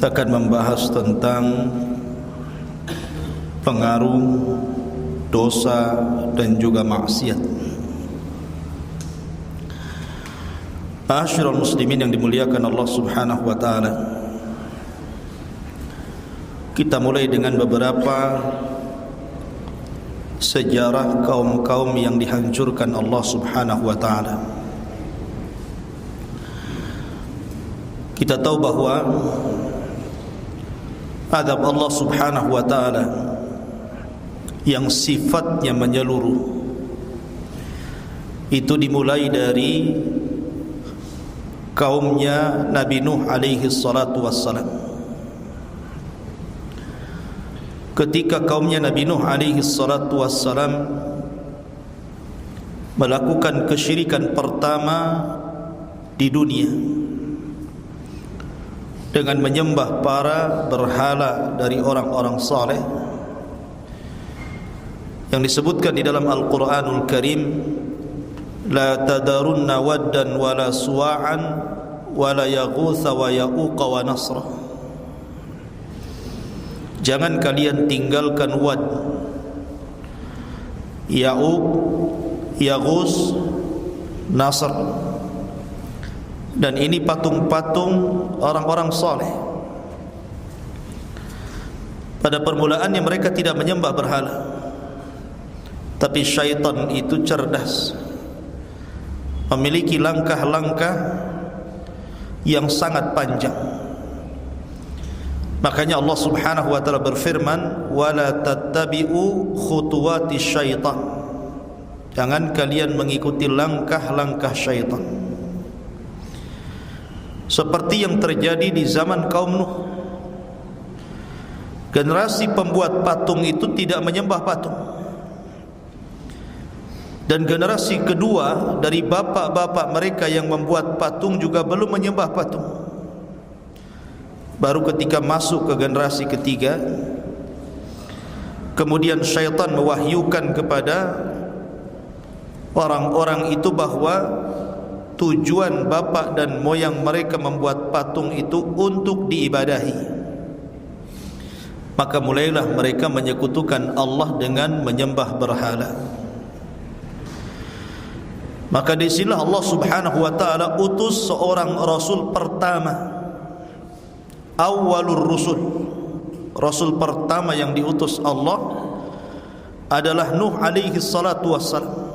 Kita akan membahas tentang pengaruh dosa dan juga maksiat. Ma'asyiral muslimin yang dimuliakan Allah Subhanahu wa taala. Kita mulai dengan beberapa sejarah kaum-kaum yang dihancurkan Allah Subhanahu wa taala. Kita tahu bahwa azab Allah Subhanahu wa taala yang sifatnya menyeluruh itu dimulai dari kaumnya Nabi Nuh alaihi salatu wassalam. Ketika kaumnya Nabi Nuh alaihi salatu wassalam melakukan kesyirikan pertama di dunia dengan menyembah para berhala dari orang-orang saleh, yang disebutkan di dalam Al-Quranul Karim, la tadarunna waddan wala suwa'an wala yaghutha wa ya'uqa wa nasra. Jangan kalian tinggalkan Wad, Ya'uq, Yaghus, Nasr. Dan ini patung-patung orang-orang saleh. Pada permulaannya mereka tidak menyembah berhala, tapi syaitan itu cerdas, memiliki langkah-langkah yang sangat panjang. Makanya Allah Subhanahu wa taala berfirman, "Wala tattabi'u khutuwati syaitan." Jangan kalian mengikuti langkah-langkah syaitan. Seperti yang terjadi di zaman kaum Nuh. Generasi pembuat patung itu tidak menyembah patung. Dan generasi kedua dari bapak-bapak mereka yang membuat patung juga belum menyembah patung. Baru ketika masuk ke generasi ketiga, kemudian syaitan mewahyukan kepada orang-orang itu bahwa tujuan bapak dan moyang mereka membuat patung itu untuk diibadahi. Maka mulailah mereka menyekutukan Allah dengan menyembah berhala. Maka di sinilah Allah Subhanahu wa taala utus seorang rasul pertama, awwalur rusul. Rasul pertama yang diutus Allah adalah Nuh alaihi salatu wassalam.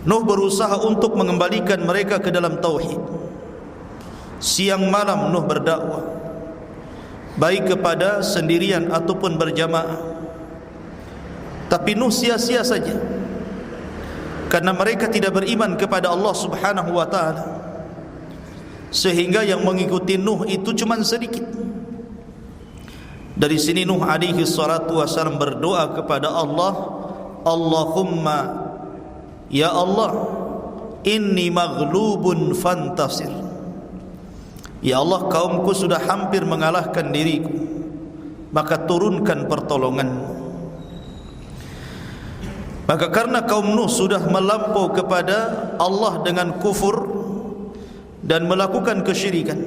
Nuh berusaha untuk mengembalikan mereka ke dalam tauhid. Siang malam Nuh berdakwah, baik kepada sendirian ataupun berjamaah. Tapi Nuh sia-sia saja, karena mereka tidak beriman kepada Allah Subhanahu wa taala, sehingga yang mengikuti Nuh itu cuma sedikit. Dari sini Nuh alaihi salatu wasallam berdoa kepada Allah, Allahumma ya Allah, inni maghlubun fantasir. Ya Allah, kaumku sudah hampir mengalahkan diriku, maka turunkan pertolongan-Mu. Maka karena kaum Nuh sudah melampau kepada Allah dengan kufur dan melakukan kesyirikan,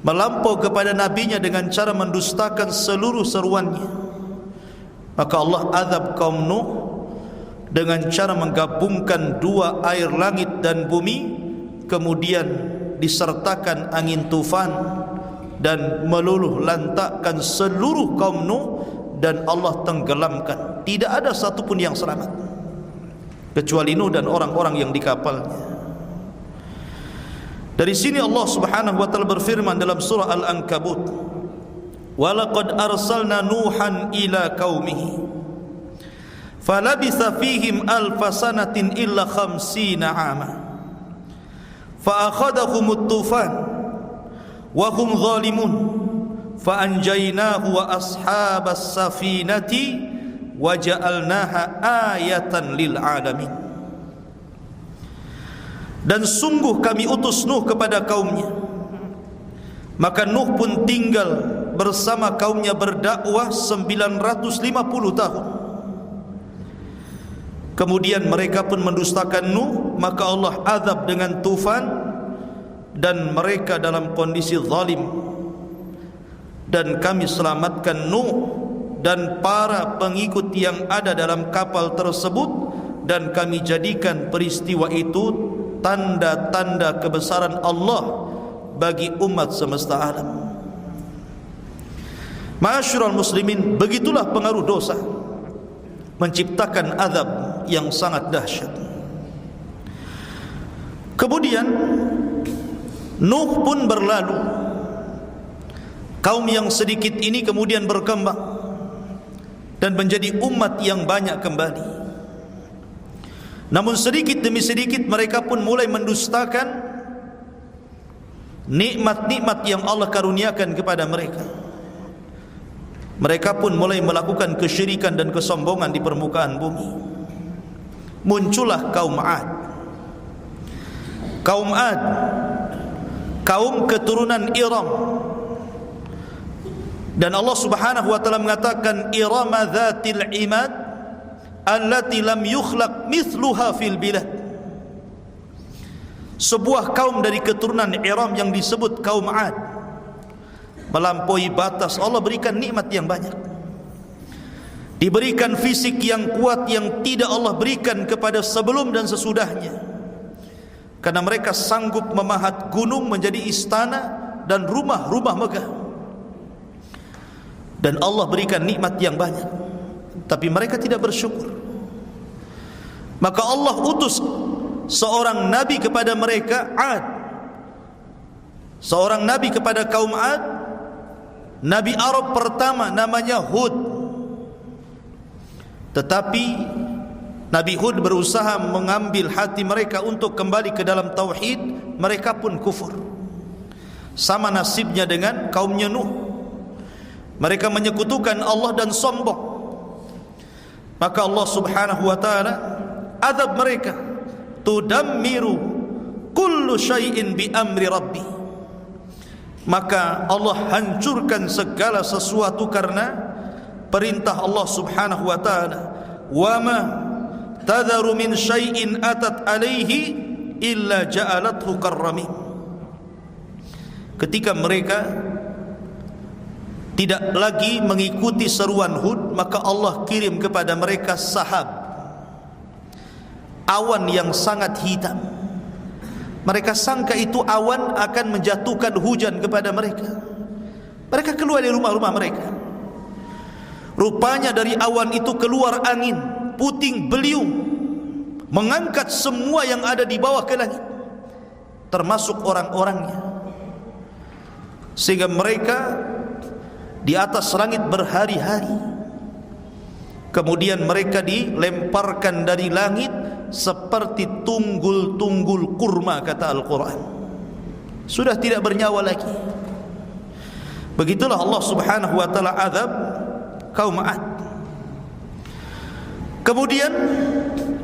melampau kepada nabinya dengan cara mendustakan seluruh seruannya, maka Allah azab kaum Nuh dengan cara menggabungkan dua air langit dan bumi, kemudian disertakan angin tufan dan meluluh lantakkan seluruh kaum Nuh, dan Allah tenggelamkan. Tidak ada satupun yang selamat kecuali Nuh dan orang-orang yang di kapalnya. Dari sini Allah Subhanahu wa taala berfirman dalam surah Al-Ankabut, "Walaqad arsalna Nuhan ila qaumihi falabitha fihim alfa sanatin illa khamsina 'ama fa akhadhahumut tufan wa hum zalimun fa anjaynahu wa ashabas safinati wa ja'alnaha ayatan lil alamin." Dan sungguh kami utus Nuh kepada kaumnya, maka Nuh pun tinggal bersama kaumnya berdakwah 950 tahun. Kemudian mereka pun mendustakan Nuh, maka Allah azab dengan tufan dan mereka dalam kondisi zalim, dan kami selamatkan Nuh dan para pengikut yang ada dalam kapal tersebut, dan kami jadikan peristiwa itu tanda-tanda kebesaran Allah bagi umat semesta alam. Ma'asyiral muslimin, begitulah pengaruh dosa menciptakan azab yang sangat dahsyat. Kemudian Nuh pun berlalu. Kaum yang sedikit ini kemudian berkembang dan menjadi umat yang banyak kembali. Namun sedikit demi sedikit mereka pun mulai mendustakan nikmat-nikmat yang Allah karuniakan kepada mereka. Mereka pun mulai melakukan kesyirikan dan kesombongan di permukaan bumi. Muncullah kaum Ad. Kaum Ad, kaum keturunan Iram. Dan Allah Subhanahu wa taala mengatakan Irama dzatil imad allati lam yukhlaq mithluha fil bilad. Sebuah kaum dari keturunan Iram yang disebut kaum Ad, melampaui batas. Allah berikan nikmat yang banyak, diberikan fisik yang kuat yang tidak Allah berikan kepada sebelum dan sesudahnya, karena mereka sanggup memahat gunung menjadi istana dan rumah-rumah megah. Dan Allah berikan nikmat yang banyak, tapi mereka tidak bersyukur. Maka Allah utus seorang nabi kepada mereka, Ad. Seorang nabi kepada kaum Ad, Nabi Arab pertama namanya Hud. Tetapi Nabi Hud berusaha mengambil hati mereka untuk kembali ke dalam tauhid, mereka pun kufur. Sama nasibnya dengan kaumnya Nuh. Mereka menyekutukan Allah dan sombong. Maka Allah Subhanahu wa taala azab mereka, tudammiru kullu syai'in bi amri rabbi. Maka Allah hancurkan segala sesuatu karena perintah Allah Subhanahu wa taala. Wa ma tadharu min syai'in atat alaihi illa ja'alathu karramin. Ketika mereka tidak lagi mengikuti seruan Hud, maka Allah kirim kepada mereka sahab, awan yang sangat hitam. Mereka sangka itu awan akan menjatuhkan hujan kepada mereka. Mereka keluar dari rumah-rumah mereka. Rupanya dari awan itu keluar angin, puting beliung, mengangkat semua yang ada di bawah ke langit, termasuk orang-orangnya. Sehingga mereka di atas langit berhari-hari. Kemudian mereka dilemparkan dari langit seperti tunggul-tunggul kurma, kata Al-Quran. Sudah tidak bernyawa lagi. Begitulah Allah Subhanahu wa taala azab kaum Ad. Kemudian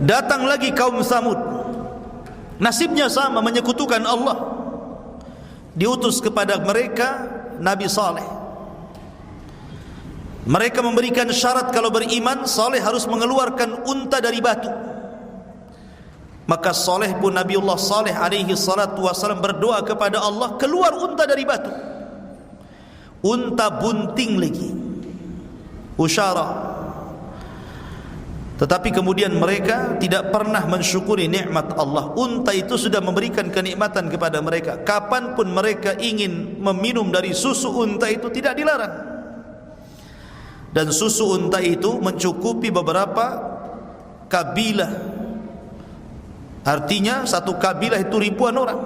datang lagi kaum Samud. Nasibnya sama, menyekutukan Allah. Diutus kepada mereka Nabi Saleh. Mereka memberikan syarat kalau beriman, Saleh harus mengeluarkan unta dari batu. Maka Saleh pun, Nabiullah Saleh alaihi salatu wasallam, berdoa kepada Allah, keluar unta dari batu. Unta bunting lagi, usyara. Tetapi kemudian mereka tidak pernah mensyukuri nikmat Allah. Unta itu sudah memberikan kenikmatan kepada mereka. Kapanpun mereka ingin meminum dari susu unta itu tidak dilarang. Dan susu unta itu mencukupi beberapa kabilah. Artinya satu kabilah itu ribuan orang.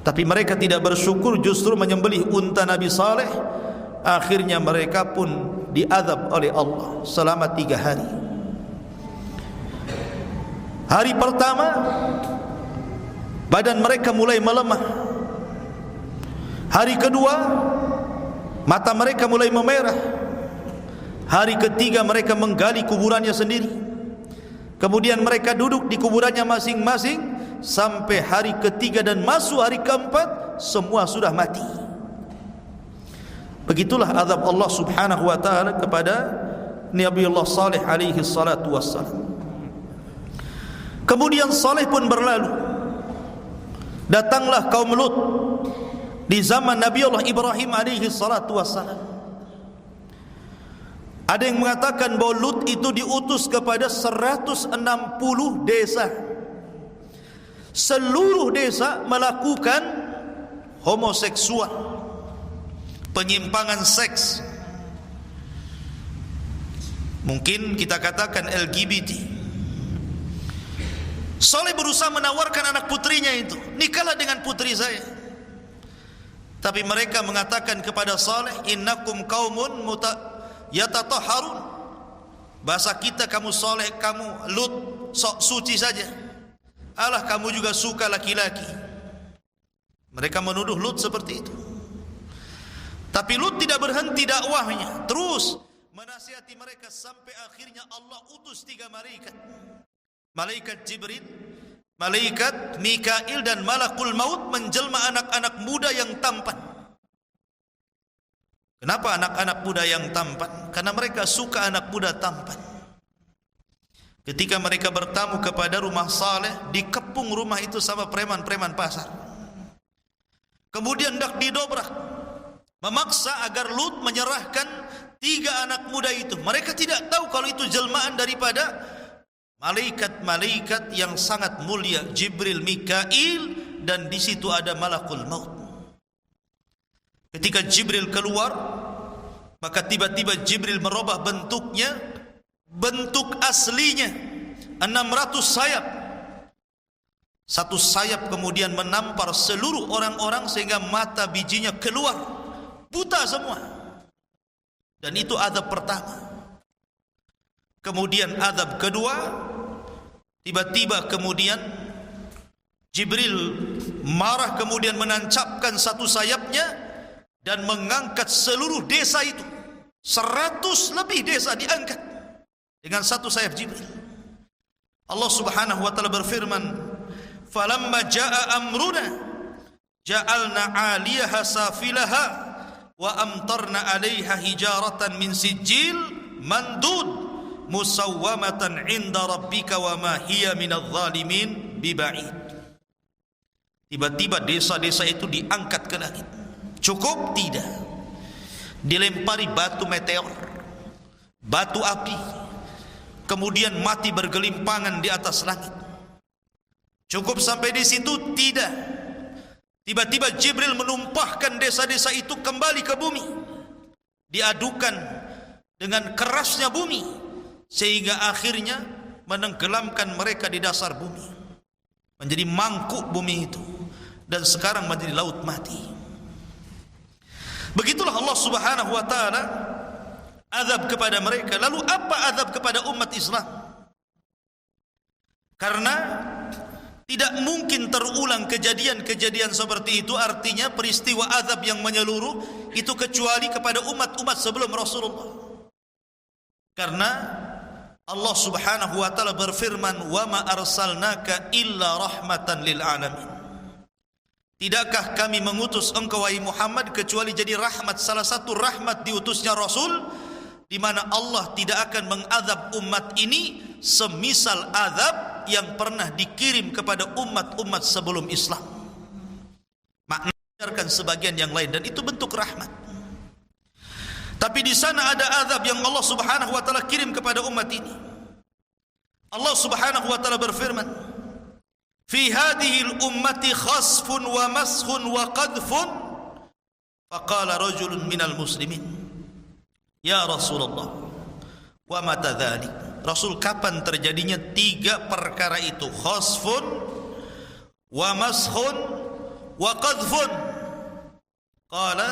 Tapi mereka tidak bersyukur, justru menyembelih unta Nabi Saleh. Akhirnya mereka pun diazab oleh Allah selama 3 hari. Hari pertama badan mereka mulai melemah. Hari kedua mata mereka mulai memerah. Hari ketiga mereka menggali kuburannya sendiri. Kemudian mereka duduk di kuburannya masing-masing sampai hari ketiga, dan masuk hari keempat semua sudah mati. Begitulah azab Allah Subhanahu wa taala kepada Nabiullah Saleh alaihi salatu wassalam. Kemudian Saleh pun berlalu. Datanglah kaum Lut di zaman Nabi Allah Ibrahim alaihi salatu wassalam. Ada yang mengatakan bahwa Lut itu diutus kepada 160 desa. Seluruh desa melakukan homoseksual, penyimpangan seks. Mungkin kita katakan LGBT. Soleh berusaha menawarkan anak putrinya itu, nikahlah dengan putri saya. Tapi mereka mengatakan kepada Saleh, innakum qaumun yatatahharun. Bahasa kita, kamu Saleh, kamu Lut, sok suci saja. Alah, kamu juga suka laki-laki. Mereka menuduh Lut seperti itu. Tapi Lut tidak berhenti dakwahnya, terus menasihati mereka sampai akhirnya Allah utus 3 malaikat. Malaikat Jibril, malaikat Mikail dan malakul maut menjelma anak-anak muda yang tampan. Kenapa anak-anak muda yang tampan? Karena mereka suka anak muda tampan. Ketika mereka bertamu kepada rumah Saleh, dikepung rumah itu sama preman-preman pasar. Kemudian hendak didobrak, memaksa agar Lut menyerahkan 3 anak muda itu. Mereka tidak tahu kalau itu jelmaan daripada malaikat-malaikat yang sangat mulia, Jibril, Mikail, dan di situ ada malakul maut. Ketika Jibril keluar, maka tiba-tiba Jibril merubah bentuknya, bentuk aslinya 600 sayap. Satu sayap kemudian menampar seluruh orang-orang sehingga mata bijinya keluar, buta semua. Dan itu azab pertama. Kemudian azab kedua, tiba-tiba kemudian Jibril marah, kemudian menancapkan satu sayapnya dan mengangkat seluruh desa itu. 100 lebih desa diangkat dengan satu sayap Jibril. Allah Subhanahu wa taala berfirman, "Falamma jaa amruna ja'alna 'aliyaha safilaha wa amtarna 'alaiha hijaratan min sijil mandud musawwamatan 'inda rabbika wa ma hiya minadh dhalimin biba'id." Tiba-tiba desa-desa itu diangkat ke langit. Cukup? Tidak. Dilempari batu meteor, batu api, kemudian mati bergelimpangan di atas langit. Cukup sampai di situ? Tidak. Tiba-tiba Jibril menumpahkan desa-desa itu kembali ke bumi, diadukan dengan kerasnya bumi, sehingga akhirnya menenggelamkan mereka di dasar bumi, menjadi mangkuk bumi itu, dan sekarang menjadi laut mati. Begitulah Allah Subhanahu wa taala azab kepada mereka. Lalu apa azab kepada umat Islam? Karena tidak mungkin terulang kejadian-kejadian seperti itu, artinya peristiwa azab yang menyeluruh itu, kecuali kepada umat-umat sebelum Rasulullah. Karena Allah Subhanahu wa taala berfirman, "Wa ma arsalnaka illa rahmatan lil alamin." Tidakkah kami mengutus engkau wahai Muhammad kecuali jadi rahmat, salah satu rahmat diutusnya Rasul, di mana Allah tidak akan mengazab umat ini semisal azab yang pernah dikirim kepada umat-umat sebelum Islam. Maknanya sebagian yang lain, dan itu bentuk rahmat. Tapi di sana ada azab yang Allah Subhanahu wa taala kirim kepada umat ini. Allah Subhanahu wa taala berfirman, "Fi hadhihi al-ummati khasfun wa maskhun wa qadhfun." Faqala rajulun minal muslimin, "Ya Rasulullah, wa mata dzalik?" Rasul, kapan terjadinya 3 perkara itu? Khasfun wa maskhun wa qadhfun. Qala,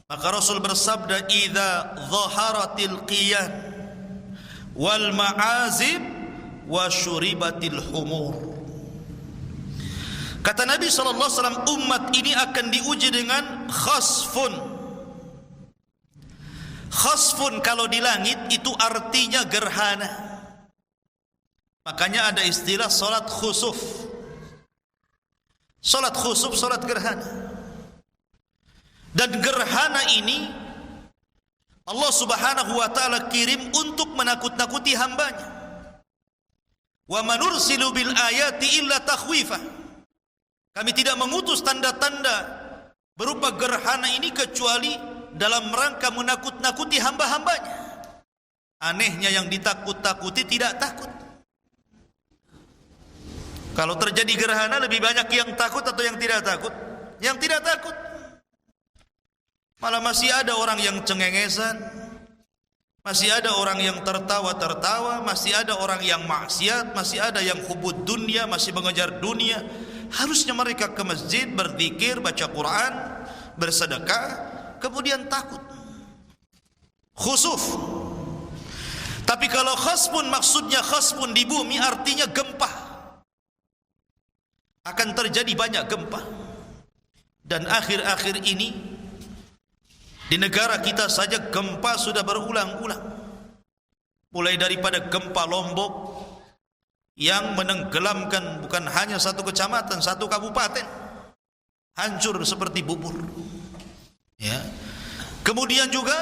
maka Rasul bersabda, "Idza dhaharatil qiyan wal ma'azib wa syuribatil humur." Kata Nabi SAW, umat ini akan diuji dengan khasfun. Khasfun kalau di langit itu artinya gerhana. Makanya ada istilah salat khusuf. Salat khusuf, salat gerhana. Dan gerhana ini Allah Subhanahu wa taala kirim untuk menakut-nakuti hambanya. Wa manursilu bil ayati illa takhwifa. Kami tidak mengutus tanda-tanda berupa gerhana ini kecuali dalam rangka menakut-nakuti hamba-hambanya. Anehnya yang ditakut-takuti tidak takut. Kalau terjadi gerhana lebih banyak yang takut atau yang tidak takut? Yang tidak takut. Malah masih ada orang yang cengengesan, masih ada orang yang tertawa-tertawa, masih ada orang yang maksiat, masih ada yang hubud dunia, masih mengejar dunia. Harusnya mereka ke masjid, berzikir, baca Quran, bersedekah, kemudian takut. Khusuf. Tapi kalau khasfun, maksudnya khasfun di bumi artinya gempa. Akan terjadi banyak gempa. Dan akhir-akhir ini di negara kita saja gempa sudah berulang-ulang. Mulai daripada gempa Lombok yang menenggelamkan bukan hanya satu kecamatan, satu kabupaten, hancur seperti bubur. Ya. Kemudian juga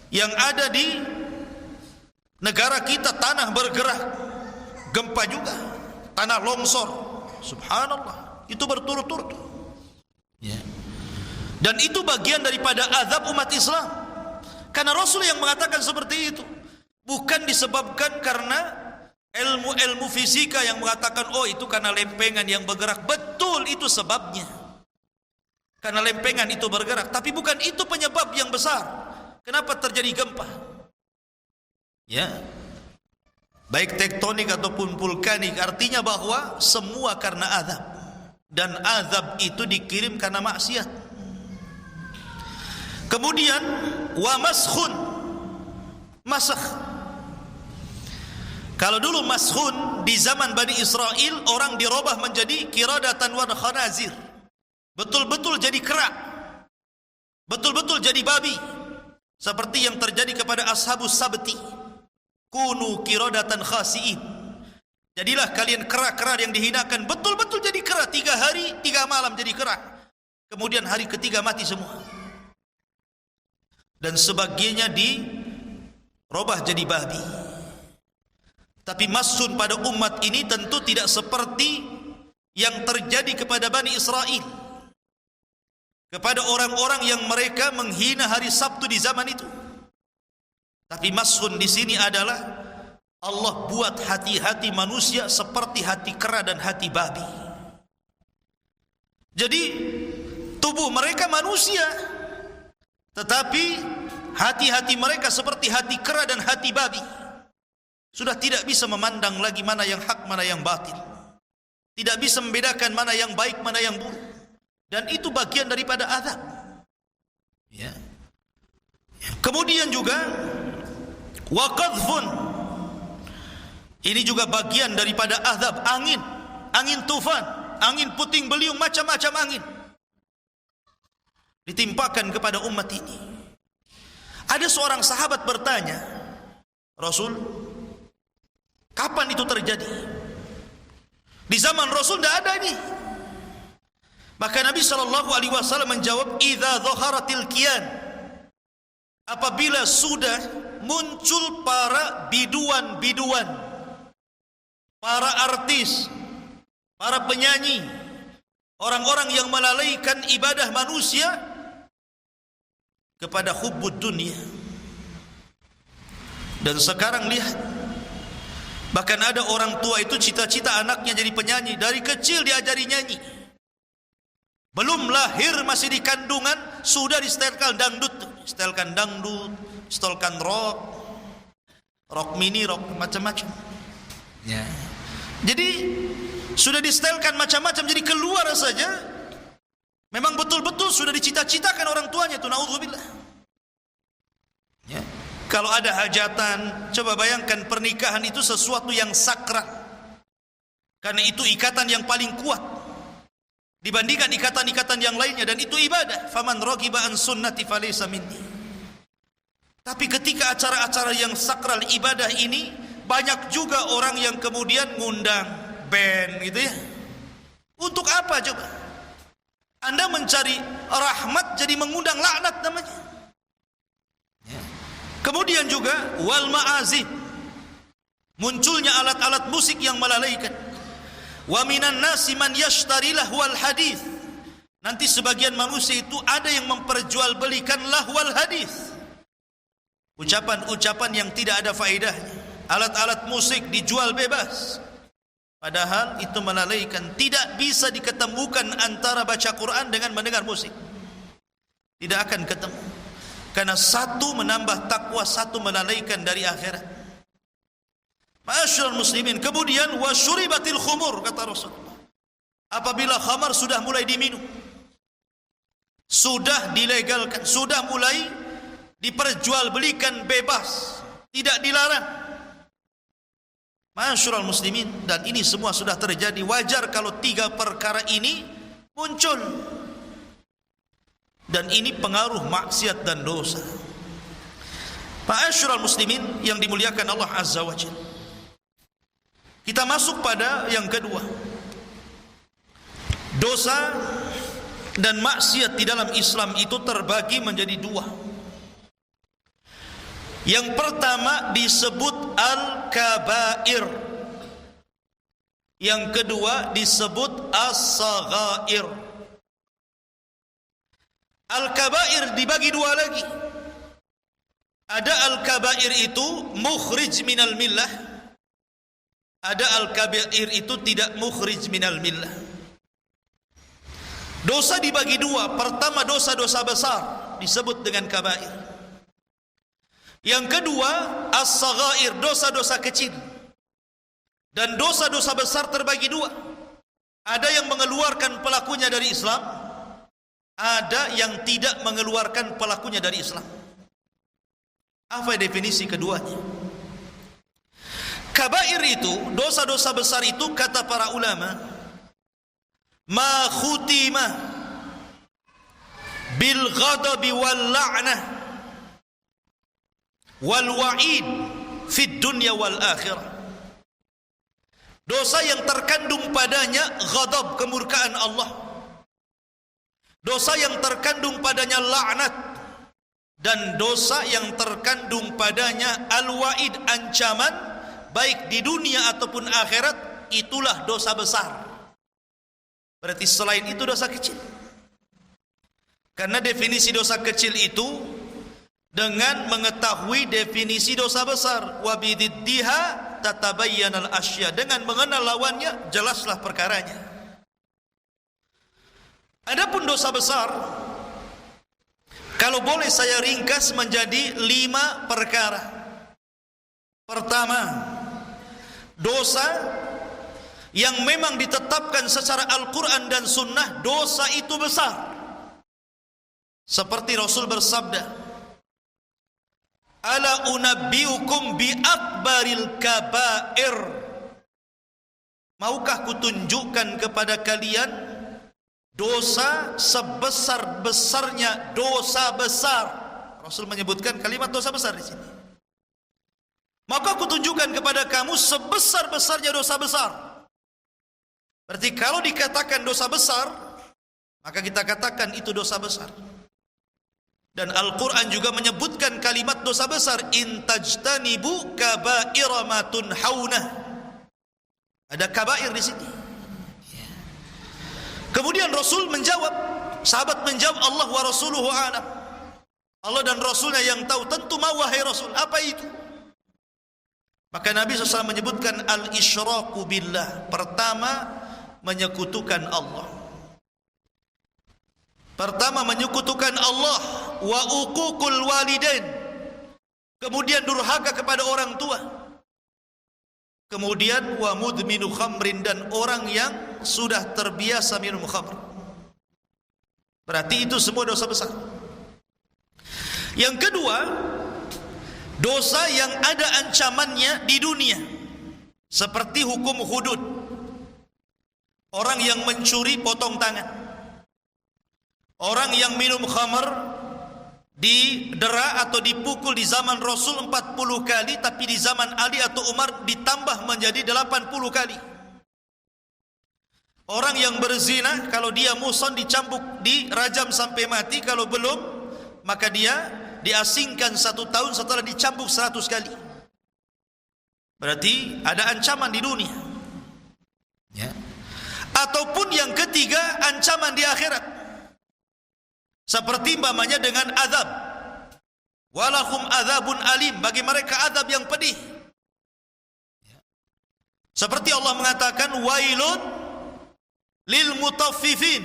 yang ada di negara kita tanah bergerak, gempa juga, tanah longsor. Subhanallah, itu berturut-turut. Ya. Dan itu bagian daripada azab umat Islam. Karena Rasul yang mengatakan seperti itu, bukan disebabkan karena ilmu-ilmu fisika yang mengatakan oh itu karena lempengan yang bergerak. Betul, itu sebabnya. Karena lempengan itu bergerak, tapi bukan itu penyebab yang besar kenapa terjadi gempa. Ya. Baik tektonik ataupun vulkanik, artinya bahwa semua karena azab. Dan azab itu dikirim karena maksiat. Kemudian wa maskhun, masakh. Kalau dulu maskhun di zaman Bani Israel, orang dirubah menjadi qiradatan wa khanazir. Betul-betul jadi kera, betul-betul jadi babi, seperti yang terjadi kepada ashabus sabti. Kunu qiradatan khasiin. Jadilah kalian kera-kera yang dihinakan, betul-betul jadi kera. 3 hari 3 malam jadi kera, kemudian hari ketiga mati semua. Dan sebagiannya dirubah jadi babi. Tapi masun pada umat ini tentu tidak seperti yang terjadi kepada Bani Israel, kepada orang-orang yang mereka menghina hari Sabtu di zaman itu. Tapi masun di sini adalah Allah buat hati-hati manusia seperti hati kera dan hati babi. Jadi tubuh mereka manusia, tetapi hati-hati mereka seperti hati kera dan hati babi. Sudah tidak bisa memandang lagi mana yang hak, mana yang batil. Tidak bisa membedakan mana yang baik, mana yang buruk. Dan itu bagian daripada azab. Ya. Kemudian juga wa qadhfun. Ini juga bagian daripada azab, angin, angin tufan, angin puting beliung, macam-macam angin ditimpakan kepada umat ini. Ada seorang sahabat bertanya, Rasul, kapan itu terjadi? Di zaman Rasul tidak ada ini. Maka Nabi SAW menjawab, idza dhaharatil kiyan, apabila sudah muncul para biduan-biduan, para artis, para penyanyi, orang-orang yang melalaikan ibadah manusia kepada hubbud dunia. Dan sekarang lihat, bahkan ada orang tua itu cita-cita anaknya jadi penyanyi, dari kecil diajari nyanyi. Belum lahir masih di kandungan sudah disetelkan dangdut, setelkan dangdut, setelkan rock, rock mini, rock macam-macam. Ya. Jadi sudah disetelkan macam-macam, jadi keluar saja memang betul-betul sudah dicita-citakan orang tuanya itu, naudzubillah. Ya. Kalau ada hajatan, coba bayangkan pernikahan itu sesuatu yang sakral. Karena itu ikatan yang paling kuat dibandingkan ikatan-ikatan yang lainnya, dan itu ibadah. Faman raghiba an sunnati falaysa minni. Tapi ketika acara-acara yang sakral ibadah ini, banyak juga orang yang kemudian ngundang band gitu ya. Untuk apa coba? Anda mencari rahmat jadi mengundang laknat namanya. Ya. Kemudian juga wal ma'azif, munculnya alat-alat musik yang melalaikan. Wa minan nasi man yashtari lahwal hadis. Nanti sebagian manusia itu ada yang memperjualbelikan lahwal hadis. Ucapan-ucapan yang tidak ada faedahnya. Alat-alat musik dijual bebas. Padahal itu melalaikan. Tidak bisa diketemukan antara baca Quran dengan mendengar musik. Tidak akan ketemu. Karena satu menambah takwa, satu melalaikan dari akhirat. Ma'asyiral muslimin, kemudian wasyuribatil khumur, kata Rasulullah. Apabila khamar sudah mulai diminum, sudah dilegalkan, sudah mulai diperjualbelikan bebas, tidak dilarang. Ma'asyiral muslimin, dan ini semua sudah terjadi. Wajar kalau 3 perkara ini muncul. Dan ini pengaruh maksiat dan dosa. Ma'asyiral muslimin yang dimuliakan Allah Azza wa Jalla. Kita masuk pada yang kedua. Dosa dan maksiat di dalam Islam itu terbagi menjadi 2. Yang pertama disebut al-kabair. Yang kedua disebut as-saghair. Al-kabair dibagi 2 lagi. Ada al-kabair itu mukhrij minal millah. Ada al-kabair itu tidak mukhrij minal millah. Dosa dibagi 2. Pertama dosa-dosa besar disebut dengan kabair. Yang kedua as-saghair, dosa-dosa kecil. Dan dosa-dosa besar terbagi 2. Ada yang mengeluarkan pelakunya dari Islam, ada yang tidak mengeluarkan pelakunya dari Islam. Apa definisi keduanya? Kabair itu, dosa-dosa besar itu, kata para ulama, ma khutima bil ghadabi wal la'nah wal wa'id fid dunya wal akhirah. Dosa yang terkandung padanya ghadab, kemurkaan Allah. Dosa yang terkandung padanya laknat. Dan dosa yang terkandung padanya al-wa'id, ancaman, baik di dunia ataupun akhirat, itulah dosa besar. Berarti selain itu dosa kecil. Karena definisi dosa kecil itu dengan mengetahui definisi dosa besar. Wa bididdiha tatabayyanal asya. Dengan mengenal lawannya, jelaslah perkaranya. Adapun dosa besar, kalau boleh saya ringkas menjadi 5 perkara. Pertama, dosa yang memang ditetapkan secara Al-Quran dan Sunnah, dosa itu besar. Seperti Rasul bersabda, ala unabbiukum bi akbaril kabair. Maukah kutunjukkan kepada kalian dosa sebesar-besarnya dosa besar. Rasul menyebutkan kalimat dosa besar di sini. Maka aku tunjukkan kepada kamu sebesar-besarnya dosa besar. Berarti kalau dikatakan dosa besar, maka kita katakan itu dosa besar. Dan Al-Quran juga menyebutkan kalimat dosa besar, in tajtanibu kabaira ma tunhauna. Ada kabair di sini. Kemudian Rasul menjawab, sahabat menjawab, Allah wa rasuluhu a'lam. Allah dan Rasulnya yang tahu. Tentu mau, wahai Rasul, apa itu? Maka Nabi SAW menyebutkan al-isyraku billah. Pertama, menyekutukan Allah. Pertama, menyekutukan Allah. Wa uququl walidain. Kemudian durhaka kepada orang tua. Kemudian wa mudminu khamrin, dan orang yang sudah terbiasa minum khamr. Berarti itu semua dosa besar. Yang kedua, dosa yang ada ancamannya di dunia, seperti hukum hudud. Orang yang mencuri potong tangan. Orang yang minum khamr didera atau dipukul di zaman Rasul 40 kali, tapi di zaman Ali atau Umar ditambah menjadi 80 kali. Orang yang berzina, kalau dia muhsan dicambuk, dirajam sampai mati. Kalau belum, maka dia diasingkan 1 tahun setelah dicambuk 100 kali. Berarti ada ancaman di dunia. Ya. Ataupun yang ketiga, ancaman di akhirat. Seperti umpamanya dengan azab. Walahum azabun alim, bagi mereka azab yang pedih. Seperti Allah mengatakan wailun lil mutaffifin.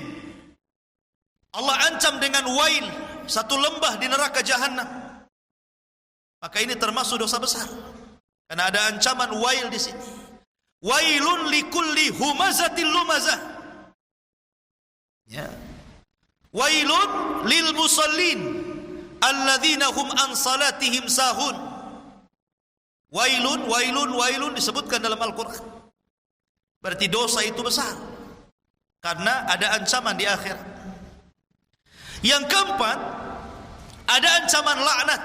Allah ancam dengan wail, satu lembah di neraka jahanam. Maka ini termasuk dosa besar. Karena ada ancaman wail di sini. Wailun likulli humazatil lumazah. Ya. Wailun lil musallin alladzina hum an salatihim sahun. Wailun, wailun, wailun disebutkan dalam Al-Quran. Berarti dosa itu besar. Karena ada ancaman di akhirat. Yang keempat, ada ancaman laknat.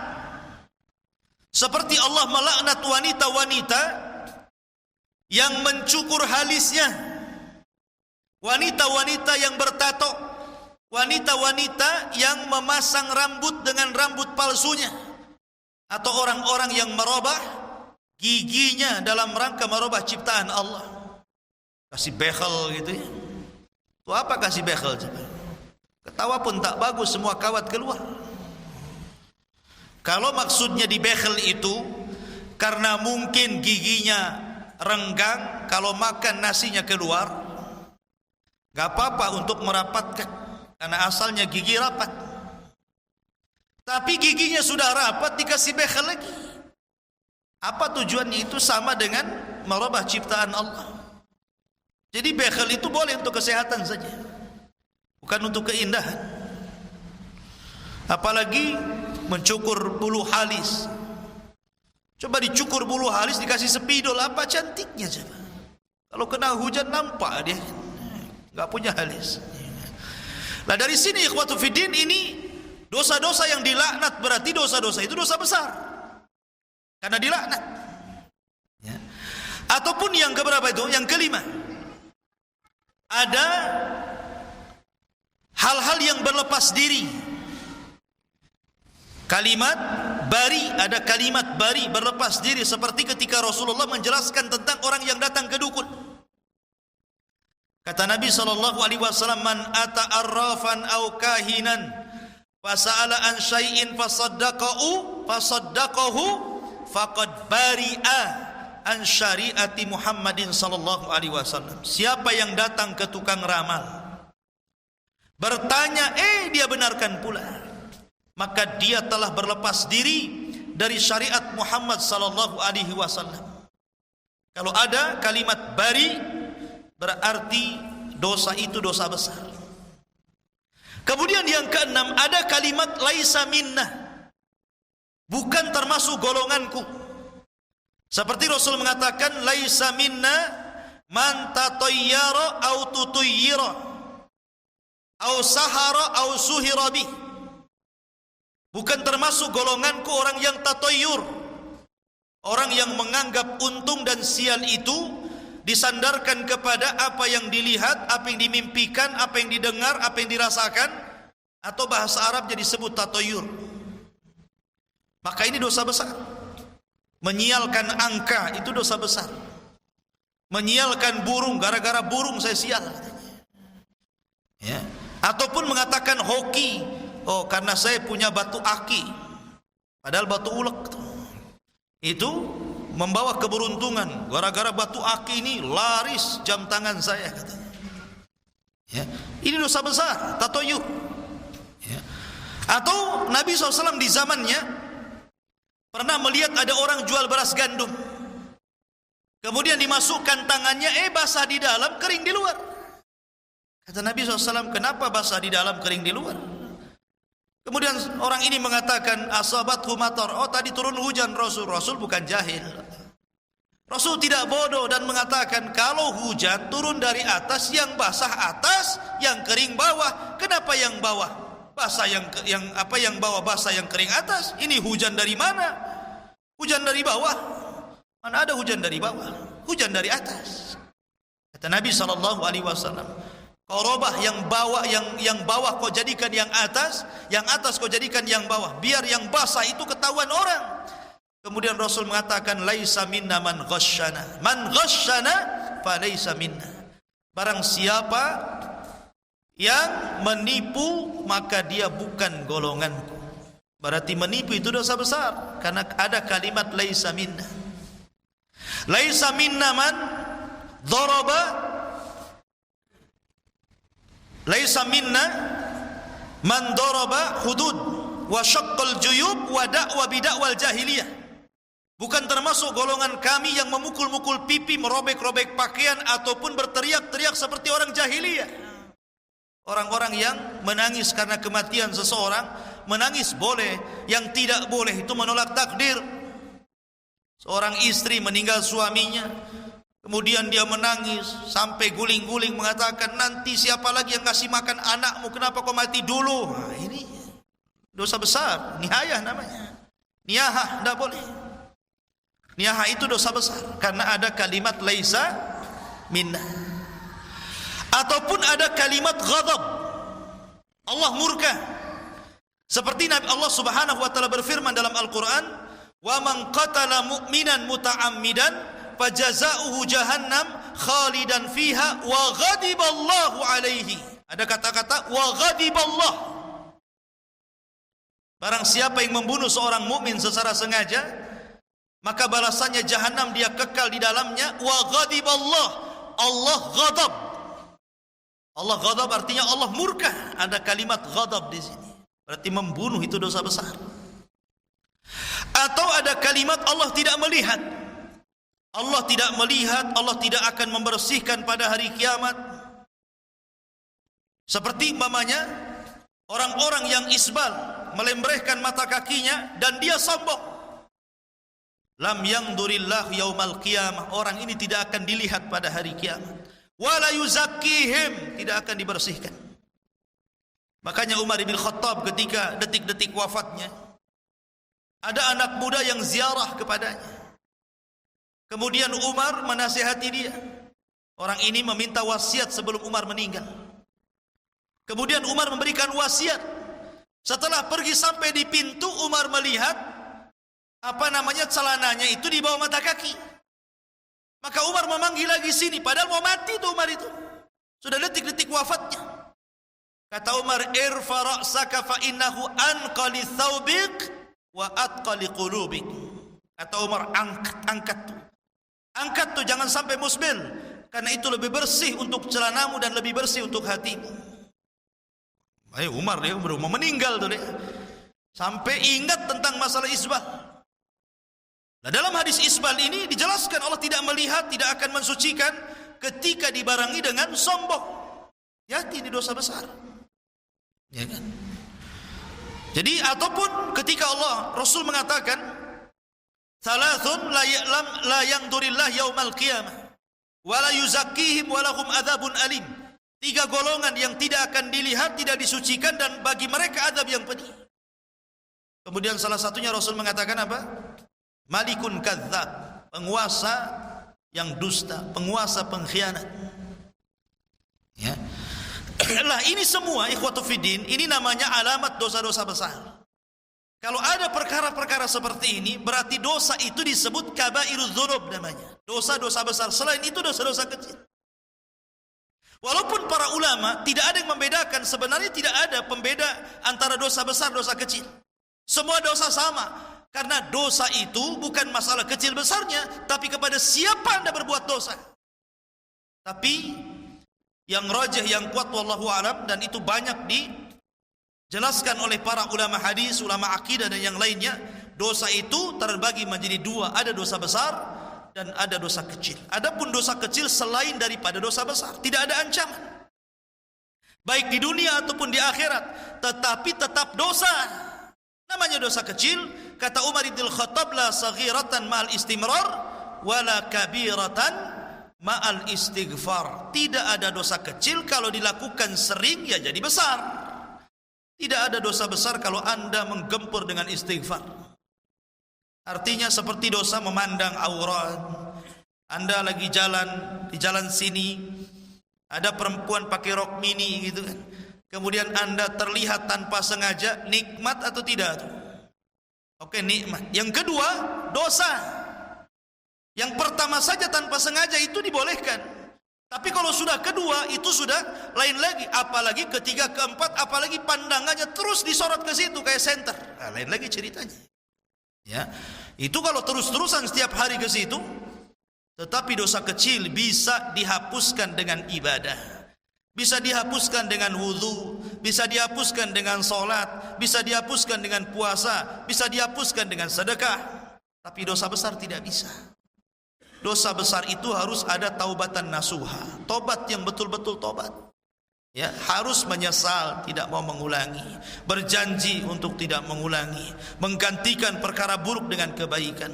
Seperti Allah melaknat wanita-wanita yang mencukur halisnya, wanita-wanita yang bertato, wanita-wanita yang memasang rambut dengan rambut palsunya, atau orang-orang yang merubah giginya dalam rangka merubah ciptaan Allah. Kasih bekhel gitu ya. Itu apa kasih bekhel? Ketawa pun tak bagus, semua kawat keluar. Kalau maksudnya di bekhel itu karena mungkin giginya renggang, kalau makan nasinya keluar, gak apa-apa untuk merapatkan, karena asalnya gigi rapat. Tapi giginya sudah rapat dikasih bekhel lagi. Apa tujuannya? Itu sama dengan merubah ciptaan Allah. Jadi bekhel itu boleh untuk kesehatan saja, bukan untuk keindahan. Apalagi mencukur bulu halis. Coba dicukur bulu halis dikasih spidol, apa cantiknya coba. Kalau kena hujan nampak dia nggak punya halis. Nah dari sini ikhwatu fiddin, ini dosa-dosa yang dilaknat, berarti dosa-dosa itu dosa besar karena dilaknat. Ya. Ataupun yang keberapa itu? Yang kelima, ada hal-hal yang berlepas diri. Kalimat bari, ada kalimat bari, berlepas diri, seperti ketika Rasulullah menjelaskan tentang orang yang datang ke dukun. Kata Nabi SAW, man ata arrafan au kahinan fasa'ala an syai'in fasaddaqahu faqad bari'a an syariati Muhammadin sallallahu alaihi wasallam. Siapa yang datang ke tukang ramal, bertanya, dia benarkan pula, maka dia telah berlepas diri dari syariat Muhammad sallallahu alaihi wasallam. Kalau ada kalimat bari, berarti dosa itu dosa besar. Kemudian yang keenam, ada kalimat laisa minnah, bukan termasuk golonganku. Seperti Rasul mengatakan, laisa minna man tatayyara au tutuyyira au sahara au suhira bih. Bukan termasuk golonganku orang yang tatoyur, orang yang menganggap untung dan sial itu disandarkan kepada apa yang dilihat, apa yang dimimpikan, apa yang didengar, apa yang dirasakan, atau bahasa Arabnya disebut tatoyur. Maka ini dosa besar. Menyialkan angka itu dosa besar. Menyialkan burung, gara-gara burung saya sial. Ya. Ataupun mengatakan hoki, karena saya punya batu aki, padahal batu ulek. Itu membawa keberuntungan. Gara-gara batu aki ini laris jam tangan saya, katanya. Ya. Ini dosa besar, tatoyur. Ya. Atau Nabi SAW di zamannya pernah melihat ada orang jual beras gandum, kemudian dimasukkan tangannya, basah di dalam, kering di luar. Kata Nabi SAW, kenapa basah di dalam, kering di luar? Kemudian orang ini mengatakan, asabathu matar, tadi turun hujan Rasul. Rasul bukan jahil. Rasul tidak bodoh dan mengatakan, kalau hujan turun dari atas, yang basah atas, yang kering bawah. Kenapa yang bawah basah, yang bawah basah, yang kering atas? Ini hujan dari mana? Hujan dari bawah. Mana ada hujan dari bawah? Hujan dari atas. Kata Nabi SAW, kau robah yang bawah kau jadikan yang atas kau jadikan yang bawah, biar yang basah itu ketahuan orang. Kemudian Rasul mengatakan, laisa minna man ghasyana fa laisa minna. Barang siapa yang menipu, maka dia bukan golonganku. Berarti menipu itu dosa besar, karena ada kalimat laisa minna. Laisa minna man daraba, laisa minna man daraba hudud wa syaqqal juyub wa da'wa bid'awal jahiliyah. Bukan termasuk golongan kami yang memukul-mukul pipi, merobek-robek pakaian, ataupun berteriak-teriak seperti orang jahiliyah. Orang-orang yang menangis karena kematian seseorang, menangis boleh, yang tidak boleh itu menolak takdir. Seorang istri meninggal suaminya, kemudian dia menangis sampai guling-guling mengatakan, nanti siapa lagi yang kasih makan anakmu, kenapa kau mati dulu? Nah, ini dosa besar, nihayah namanya. Niyahah, tidak boleh. Niyahah itu dosa besar, karena ada kalimat laisa minna. Ataupun ada kalimat ghadab, Allah murka. Seperti Nabi Allah Subhanahu wa taala berfirman dalam Al-Qur'an, "Wa man qatala mu'minan muta'ammidan fajazaohu jahannam khalidan fiha wa ghadiballahu alaihi." Ada kata-kata wa ghadiballah. Barang siapa yang membunuh seorang mukmin secara sengaja, maka balasannya jahannam, dia kekal di dalamnya. Wa ghadiballah, Allah ghadab. Allah ghadab artinya Allah murka. Ada kalimat ghadab di sini. Berarti membunuh itu dosa besar. Atau ada kalimat Allah tidak melihat. Allah tidak melihat, Allah tidak akan membersihkan pada hari kiamat. Seperti umpamanya orang-orang yang isbal, melembrehkan mata kakinya dan dia sombong. Lam yangdurillah yaumal qiyamah. Orang ini tidak akan dilihat pada hari kiamat. Wala yuzakkihim, tidak akan dibersihkan. Makanya Umar bin Khattab ketika detik-detik wafatnya, ada anak muda yang ziarah kepadanya. Kemudian Umar menasihati dia. Orang ini meminta wasiat sebelum Umar meninggal. Kemudian Umar memberikan wasiat. Setelah pergi sampai di pintu, Umar melihat celananya itu di bawah mata kaki. Maka Umar memanggil lagi sini, padahal mau mati itu Umar itu. Sudah detik-detik wafatnya. Kata Umar, irfa ra'saka fa innahu anqali thawbik wa atqali qulubik. Kata Umar, angkat tuh. Angkat tuh, jangan sampai musbil, karena itu lebih bersih untuk celanamu dan lebih bersih untuk hatimu. Umar dia baru mau meninggal tuh dia. Sampai ingat tentang masalah isbal. Nah, dalam hadis isbal ini dijelaskan Allah tidak melihat, tidak akan mensucikan ketika dibarengi dengan sombong. Ya, ini dosa besar. Ya kan? Jadi ataupun ketika Allah Rasul mengatakan thalathun la yangdurillah yaumal qiyamah wa la yuzakkihim wa lahum adzabun alim. 3 golongan yang tidak akan dilihat, tidak disucikan, dan bagi mereka azab yang pedih. Kemudian salah satunya Rasul mengatakan apa? Malikun kadzdzab, penguasa yang dusta, penguasa pengkhianat. Ya. Lah ini semua ikhwatu fiddin, ini namanya alamat dosa-dosa besar. Kalau ada perkara-perkara seperti ini, berarti dosa itu disebut kabairudz dzunub namanya. Dosa-dosa besar. Selain itu dosa-dosa kecil. Walaupun para ulama tidak ada yang membedakan, sebenarnya tidak ada pembeda antara dosa besar dosa kecil. Semua dosa sama. Karena dosa itu bukan masalah kecil besarnya, tapi kepada siapa Anda berbuat dosa. Tapi yang rajih, yang kuat wallahu alam, dan itu banyak dijelaskan oleh para ulama hadis, ulama akidah dan yang lainnya, dosa itu terbagi menjadi 2, ada dosa besar dan ada dosa kecil. Adapun dosa kecil selain daripada dosa besar, tidak ada ancaman. Baik di dunia ataupun di akhirat, tetapi tetap dosa. Namanya dosa kecil, kata Umar bin Khattab, la saghiratan ma'al istimrar wala kabiratan ma'al istighfar. Tidak ada dosa kecil kalau dilakukan sering ya jadi besar. Tidak ada dosa besar kalau Anda menggempur dengan istighfar. Artinya seperti dosa memandang aurat. Anda lagi jalan di jalan sini, ada perempuan pakai rok mini gitu kan. Kemudian Anda terlihat tanpa sengaja, nikmat atau tidak tuh? Oke, nikmat. Yang kedua, dosa. Yang pertama saja tanpa sengaja itu dibolehkan. Tapi kalau sudah kedua itu sudah lain lagi, apalagi ketiga, keempat, apalagi pandangannya terus disorot ke situ kayak senter. Nah, lain lagi ceritanya. Ya, itu kalau terus-terusan setiap hari ke situ. Tetapi dosa kecil bisa dihapuskan dengan ibadah, bisa dihapuskan dengan wudu, bisa dihapuskan dengan solat, bisa dihapuskan dengan puasa, bisa dihapuskan dengan sedekah. Tapi dosa besar tidak bisa. Dosa besar itu harus ada taubatan nasuha, tobat yang betul-betul tobat. Ya, harus menyesal, tidak mau mengulangi, berjanji untuk tidak mengulangi, menggantikan perkara buruk dengan kebaikan.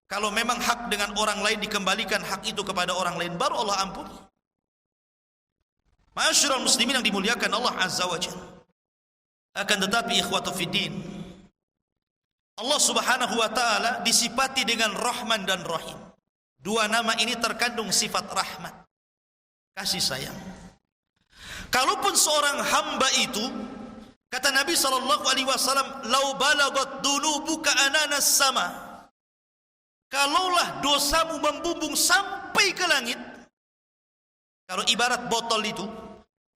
Kalau memang hak dengan orang lain, dikembalikan hak itu kepada orang lain, baru Allah ampuni. Ma'asyiral muslimin yang dimuliakan Allah Azza wa Jalla. Akan tetapi ikhwatu fiddin, Allah Subhanahu wa taala disifati dengan Rahman dan Rahim. Dua nama ini terkandung sifat rahmat, kasih sayang. Kalaupun seorang hamba itu, kata Nabi sallallahu alaihi wasallam, "Lau balagat dunubuka ananas sama." Kalaulah dosamu membumbung sampai ke langit. Kalau ibarat botol itu